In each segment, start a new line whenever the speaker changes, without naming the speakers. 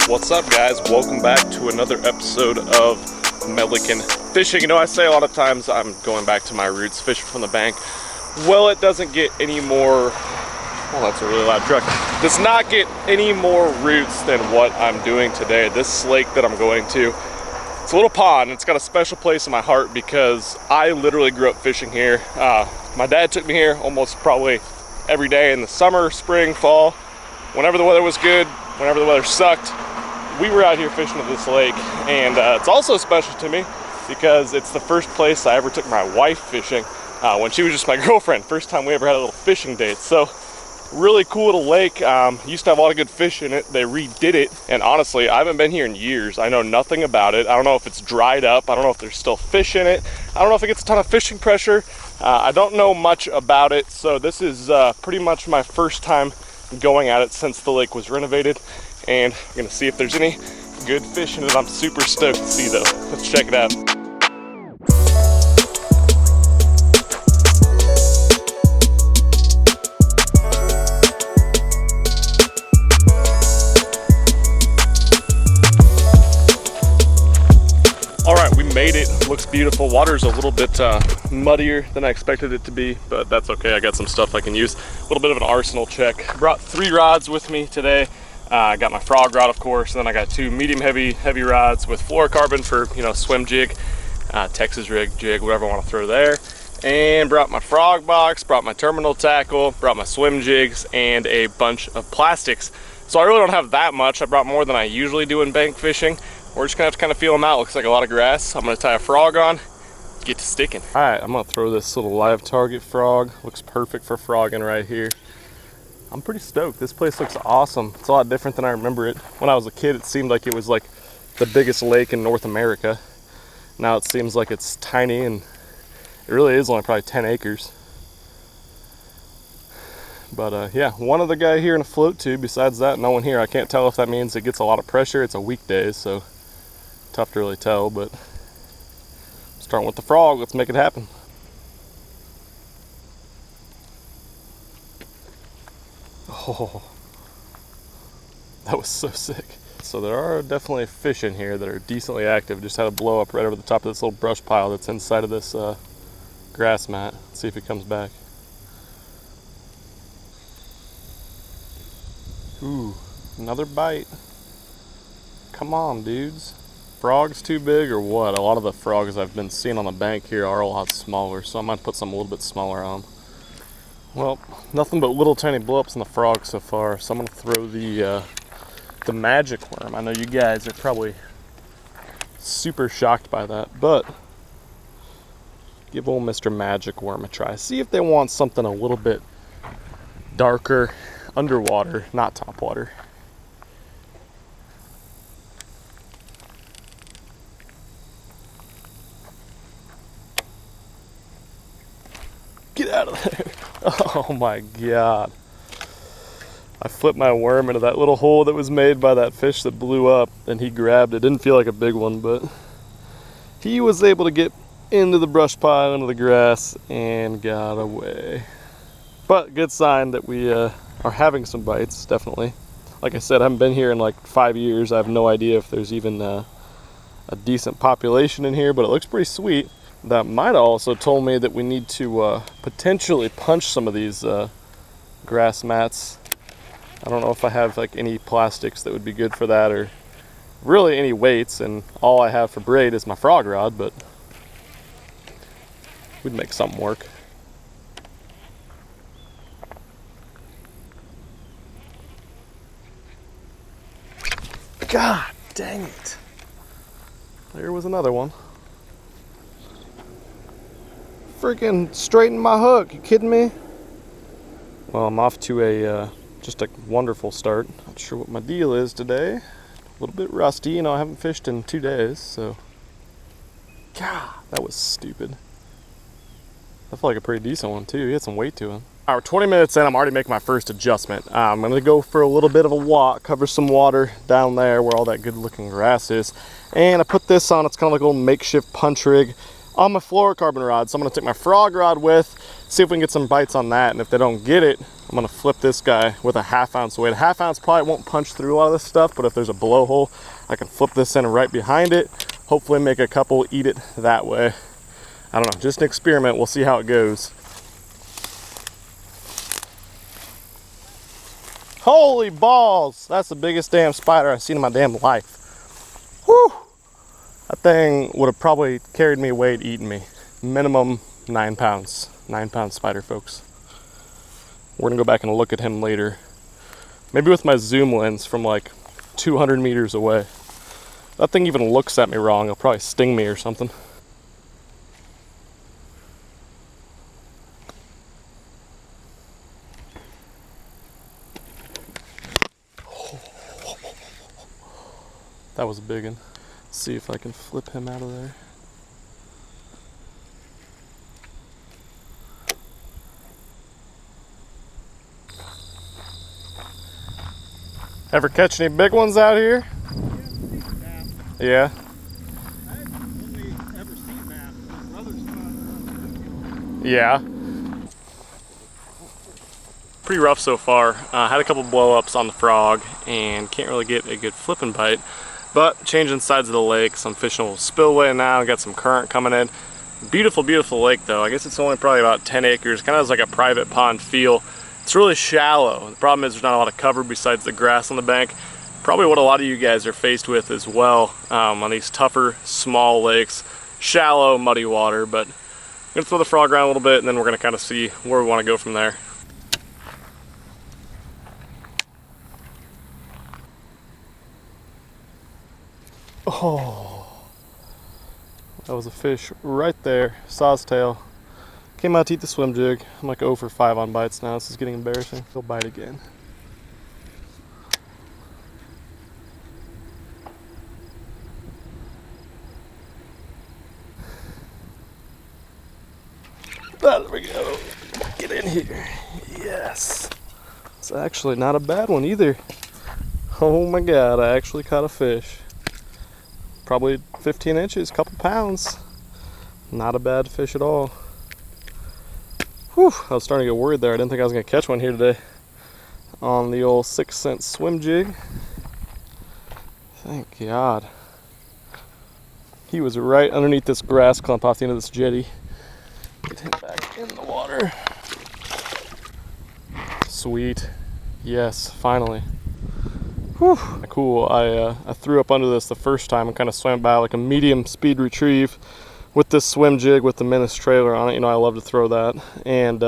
What's up, guys? Welcome back to another episode of Milliken Fishing. You know, I say a lot of times I'm going back to my roots, fishing from the bank. Well, it doesn't get any more, well, that's a really loud truck. Does not get any more roots than what I'm doing today. This lake that I'm going to, it's a little pond. It's got a special place in my heart because I literally grew up fishing here. My dad took me here almost probably every day in the summer, spring, fall. Whenever the weather was good, whenever the weather sucked, we were out here fishing at this lake. And it's also special to me because it's the first place I ever took my wife fishing when she was just my girlfriend. First time we ever had a little fishing date. So really cool little lake. Used to have a lot of good fish in it. They redid it, and honestly, I haven't been here in years. I know nothing about it. I don't know if it's dried up. I don't know if there's still fish in it. I don't know if it gets a ton of fishing pressure. I don't know much about it, so this is pretty much my first time going at it since the lake was renovated, and I'm gonna see if there's any good fish in it. I'm super stoked to see though. Let's check it out. Made it. Looks beautiful. Water's a little bit muddier than I expected it to be, but that's okay. I got some stuff I can use. A little bit of an arsenal check. Brought 3 rods with me today. I got my frog rod, of course, and then I got 2 medium heavy rods with fluorocarbon for, you know, swim jig, Texas rig, jig, whatever I want to throw there. And brought my frog box, brought my terminal tackle, brought my swim jigs, and a bunch of plastics. So I really don't have that much. I brought more than I usually do in bank fishing. We're just gonna have to kind of feel them out. Looks like a lot of grass. I'm gonna tie a frog on, get to sticking. All right, I'm gonna throw this little live target frog. Looks perfect for frogging right here. I'm pretty stoked. This place looks awesome. It's a lot different than I remember it. When I was a kid, it seemed like it was like the biggest lake in North America. Now it seems like it's tiny, and it really is only probably 10 acres. But yeah, one other guy here in a float tube. Besides that, no one here. I can't tell if that means it gets a lot of pressure. It's a weekday, so tough to really tell, but starting with the frog, let's make it happen. Oh, that was so sick. So there are definitely fish in here that are decently active. Just had a blow up right over the top of this little brush pile that's inside of this grass mat. Let's see if he comes back. Ooh, another bite. Come on, dudes. Frogs too big or what? A lot of the frogs I've been seeing on the bank here are a lot smaller, so I might put some a little bit smaller on. Well, nothing but little tiny blow-ups on the frogs so far, so I'm gonna throw the magic worm. I know you guys are probably super shocked by that, but give old Mr. Magic Worm a try. See if they want something a little bit darker, underwater, not topwater. Get out of there. Oh my God. I flipped my worm into that little hole that was made by that fish that blew up, and he grabbed it. Didn't feel like a big one, but he was able to get into the brush pile, into the grass, and got away. But good sign that we are having some bites, definitely. Like I said, I haven't been here in like 5 years. I have no idea if there's even a decent population in here, but it looks pretty sweet. That might have also told me that we need to potentially punch some of these grass mats. I don't know if I have like any plastics that would be good for that, or really any weights, and all I have for braid is my frog rod, but we'd make something work. God dang it. There was another one. Freaking straighten my hook, you kidding me? Well, I'm off to a just a wonderful start. Not sure what my deal is today. A little bit rusty, you know, I haven't fished in 2 days, so. God, that was stupid. That felt like a pretty decent one too. He had some weight to him. All right, we're 20 minutes in. I'm already making my first adjustment. I'm gonna go for a little bit of a walk, cover some water down there where all that good looking grass is. And I put this on, it's kind of like a little makeshift punch rig on my fluorocarbon rod. So I'm gonna take my frog rod with, see if we can get some bites on that. And if they don't get it, I'm gonna flip this guy with a 1/2 ounce weight. A 1/2 ounce probably won't punch through a lot of this stuff, but if there's a blowhole, I can flip this in right behind it. Hopefully make a couple eat it that way. I don't know, just an experiment. We'll see how it goes. Holy balls! That's the biggest damn spider I've seen in my damn life. Whew! That thing would have probably carried me weight eating me. Minimum 9 pounds. 9-pound spider, folks. We're gonna go back and look at him later. Maybe with my zoom lens from like 200 meters away. That thing even looks at me wrong. It'll probably sting me or something. That was a big one. Let's see if I can flip him out of there. Ever catch any big ones out here? Yeah.
I've only ever seen that. My brother's caught.
Yeah. Pretty rough so far. Had a couple blow-ups on the frog and can't really get a good flipping bite. But changing sides of the lake, so I'm fishing a little spillway now, got some current coming in. Beautiful, beautiful lake though. I guess it's only probably about 10 acres, kind of has like a private pond feel. It's really shallow. The problem is there's not a lot of cover besides the grass on the bank. Probably what a lot of you guys are faced with as well on these tougher, small lakes. Shallow, muddy water, but I'm gonna throw the frog around a little bit and then we're gonna kind of see where we wanna go from there. Oh, that was a fish right there, sawtail. Came out to eat the swim jig. I'm like 0 for 5 on bites now. This is getting embarrassing. He'll bite again. There we go. Get in here. Yes. It's actually not a bad one either. Oh my God, I actually caught a fish. Probably 15 inches, couple pounds. Not a bad fish at all. Whew, I was starting to get worried there. I didn't think I was gonna catch one here today on the old 6-cent swim jig. Thank God. He was right underneath this grass clump off the end of this jetty. Get him back in the water. Sweet. Yes, finally. Whew. Cool. I threw up under this the first time and kind of swam by like a medium speed retrieve with this swim jig with the Menace trailer on it. You know, I love to throw that. And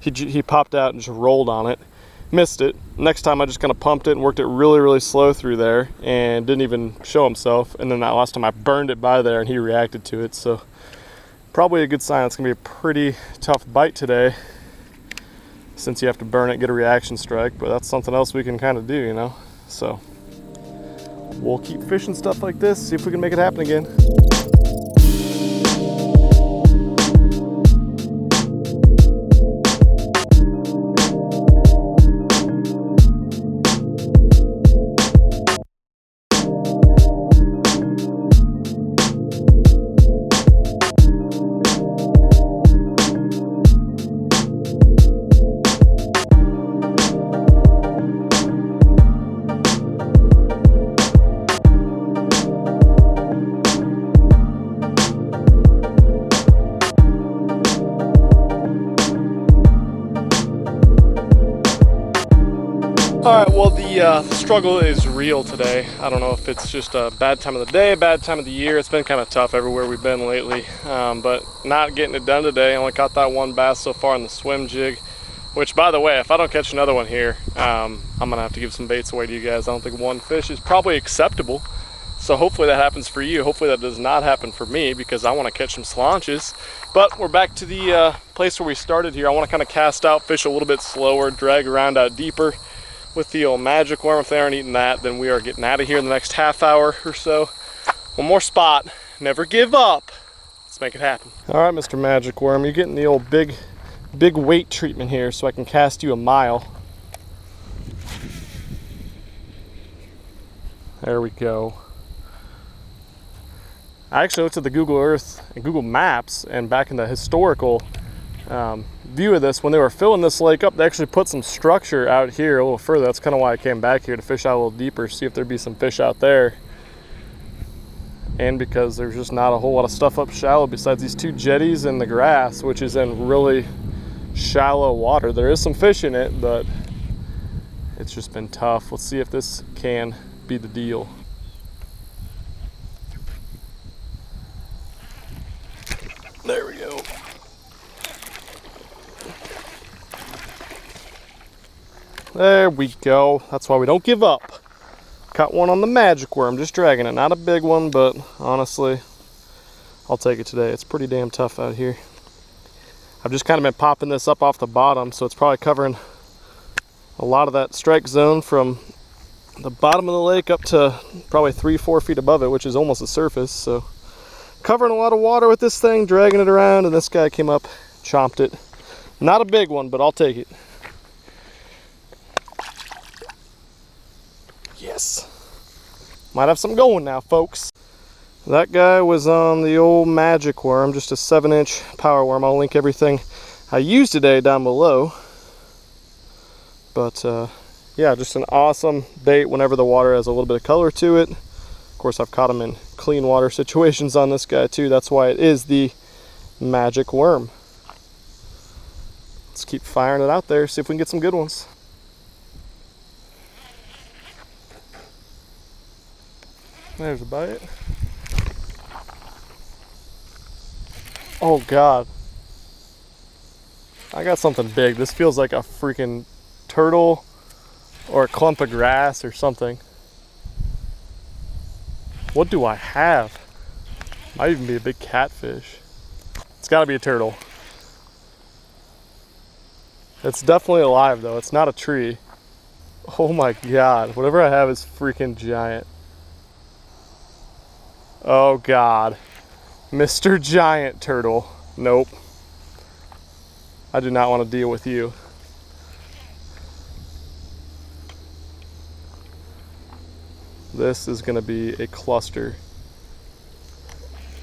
he popped out and just rolled on it. Missed it. Next time I just kind of pumped it and worked it really, really slow through there and didn't even show himself. And then that last time I burned it by there and he reacted to it. So probably a good sign. It's gonna be a pretty tough bite today since you have to burn it, get a reaction strike, but that's something else we can kind of do, you know? So we'll keep fishing stuff like this, see if we can make it happen again. All right, well, the struggle is real today. I don't know if it's just a bad time of the day, bad time of the year. It's been kind of tough everywhere we've been lately, but not getting it done today. I only caught that one bass so far on the swim jig, which, by the way, if I don't catch another one here, I'm gonna have to give some baits away to you guys. I don't think one fish is probably acceptable. So hopefully that happens for you. Hopefully that does not happen for me because I want to catch some slaunches. But we're back to the place where we started here. I want to kind of cast out, fish a little bit slower, drag around out deeper with the old magic worm. If they aren't eating that, then we are getting out of here in the next half hour or so. One more spot. Never give up. Let's make it happen. All right, Mr. Magic Worm, you're getting the old big weight treatment here so I can cast you a mile. There we go. I actually looked at the Google Earth and Google Maps, and back in the historical view of this, when they were filling this lake up, they actually put some structure out here a little further. That's kind of why I came back here, to fish out a little deeper, see if there'd be some fish out there. And because there's just not a whole lot of stuff up shallow besides these two jetties and the grass, which is in really shallow water. There is some fish in it, but it's just been tough. Let's see if this can be the deal. There we go. There we go. That's why we don't give up. Caught one on the magic worm, just dragging it. Not a big one, but honestly, I'll take it today. It's pretty damn tough out here. I've just kind of been popping this up off the bottom, so it's probably covering a lot of that strike zone from the bottom of the lake up to probably 3-4 feet above it, which is almost the surface. So covering a lot of water with this thing, dragging it around, and this guy came up, chomped it. Not a big one, but I'll take it. Yes. Might have some going now, folks. That guy was on the old magic worm, just a 7-inch power worm. I'll link everything I used today down below. But yeah, just an awesome bait whenever the water has a little bit of color to it. Of course, I've caught him in clean water situations on this guy too. That's why it is the magic worm. Let's keep firing it out there, see if we can get some good ones. There's a bite. Oh God. I got something big. This feels like a freaking turtle or a clump of grass or something. What do I have? Might even be a big catfish. It's gotta be a turtle. It's definitely alive though. It's not a tree. Oh my God. Whatever I have is freaking giant. Oh God. Mr. Giant Turtle. Nope. I do not want to deal with you. This is going to be a cluster.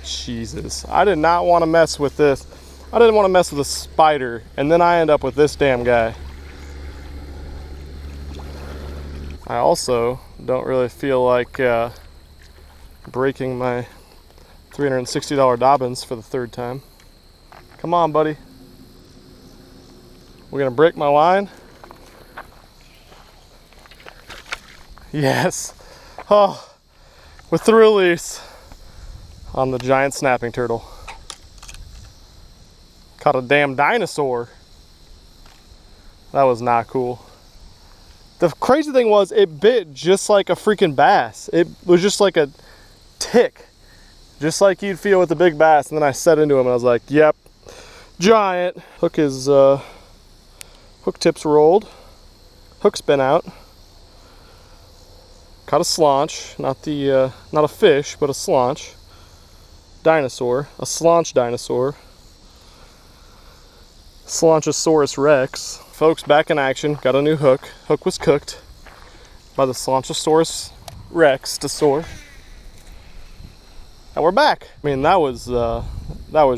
Jesus. I did not want to mess with this. I didn't want to mess with a spider, and then I end up with this damn guy. I also don't really feel like breaking my $360 Dobbins for the third time. Come on, buddy. We're gonna break my line. Yes. Oh, with the release on the giant snapping turtle. Caught a damn dinosaur. That was not cool. The crazy thing was, it bit just like a freaking bass. It was just like a tick, just like you'd feel with the big bass. And then I set into him and I was like, yep, giant. Hook is hook tips rolled, hook's been out. Caught a slaunch, not a fish, but a slaunch dinosaur, a slaunch dinosaur, Slaunchosaurus rex. Folks, back in action. Got a new hook. Hook was cooked by the Slaunchosaurus rex to soar. And we're back. I mean, that was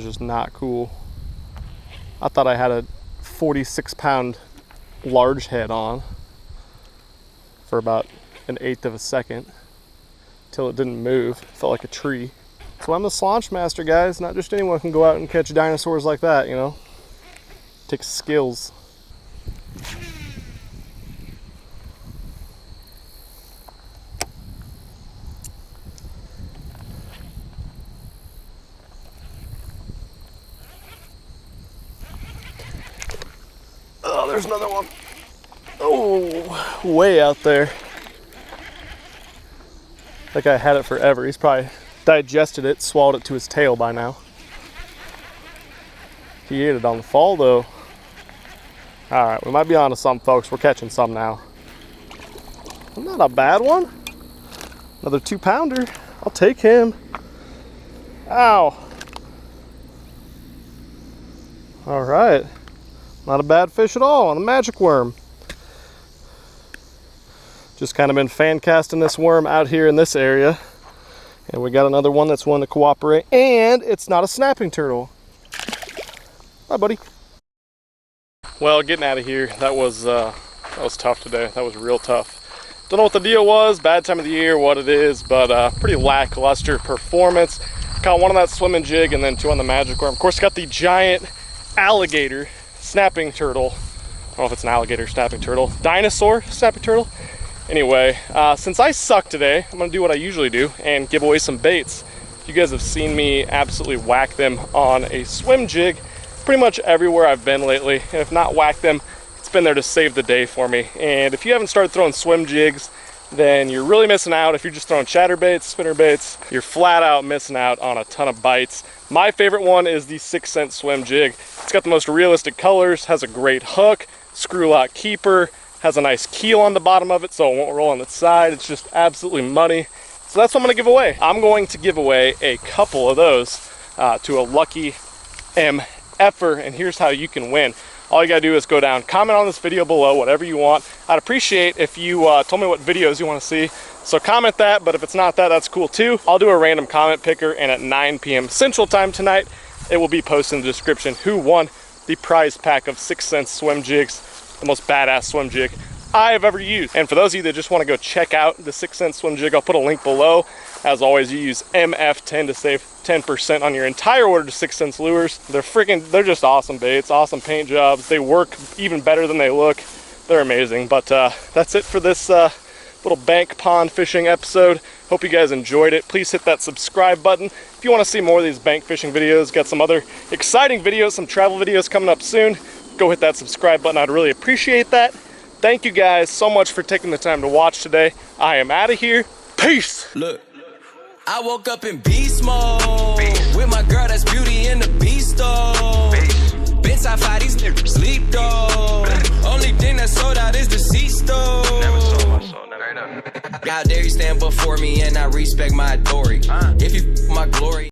just not cool. I thought I had a 46-pound large head on for about 1/8 of a second till it didn't move. It felt like a tree. So I'm the slaunch master, guys. Not just anyone can go out and catch dinosaurs like that, you know. Takes skills. Oh, there's another one. Oh, way out there. That guy had it forever. He's probably digested it, swallowed it to his tail by now. He ate it on the fall though. All right, we might be onto something, folks. We're catching some now. Not a bad one. Another 2-pounder. I'll take him. Ow. All right. Not a bad fish at all on the magic worm. Just kind of been fan casting this worm out here in this area. And we got another one that's willing to cooperate, and it's not a snapping turtle. Hi, buddy. Well, getting out of here, that was tough today. That was real tough. Don't know what the deal was, bad time of the year, what it is, but pretty lackluster performance. Caught one on that swimming jig and then 2 on the magic worm. Of course, got the giant alligator snapping turtle. I don't know if it's an alligator snapping turtle. Dinosaur snapping turtle. Anyway, since I suck today, I'm gonna do what I usually do and give away some baits. You guys have seen me absolutely whack them on a swim jig pretty much everywhere I've been lately. And if not whack them, it's been there to save the day for me. And if you haven't started throwing swim jigs, then you're really missing out. If you're just throwing chatterbaits, spinner baits, you're flat out missing out on a ton of bites. My favorite one is the 6 cent swim jig. It's got the most realistic colors, has a great hook, screw lock keeper, has a nice keel on the bottom of it so it won't roll on the side. It's just absolutely money. So that's what I'm gonna give away. I'm going to give away a couple of those to a lucky MFer, and here's how you can win. All you gotta do is go down, comment on this video below, whatever you want. I'd appreciate if you told me what videos you wanna see. So comment that, but if it's not that, that's cool too. I'll do a random comment picker, and at 9 p.m. Central Time tonight, it will be posted in the description who won the prize pack of 6 cent swim jigs. The most badass swim jig I have ever used. And for those of you that just want to go check out the 6 cent swim jig, I'll put a link below. As always, you use MF10 to save 10% on your entire order to 6 cents lures. They're just awesome baits, awesome paint jobs. They work even better than they look. They're amazing. But that's it for this little bank pond fishing episode. Hope you guys enjoyed it. Please hit that subscribe button if you want to see more of these bank fishing videos. Got some other exciting videos, some travel videos coming up soon. Go hit that subscribe button. I'd really appreciate that. Thank you guys so much for taking the time to watch today. I am out of here. Peace.
Look, I woke up in beast mode with my girl that's Beauty and the Beast though. Been side fight these niggas sleep though. Only thing that's sold out is the seats though. Never sold my soul, never. How dare you stand before me and I respect my authority. If you my glory.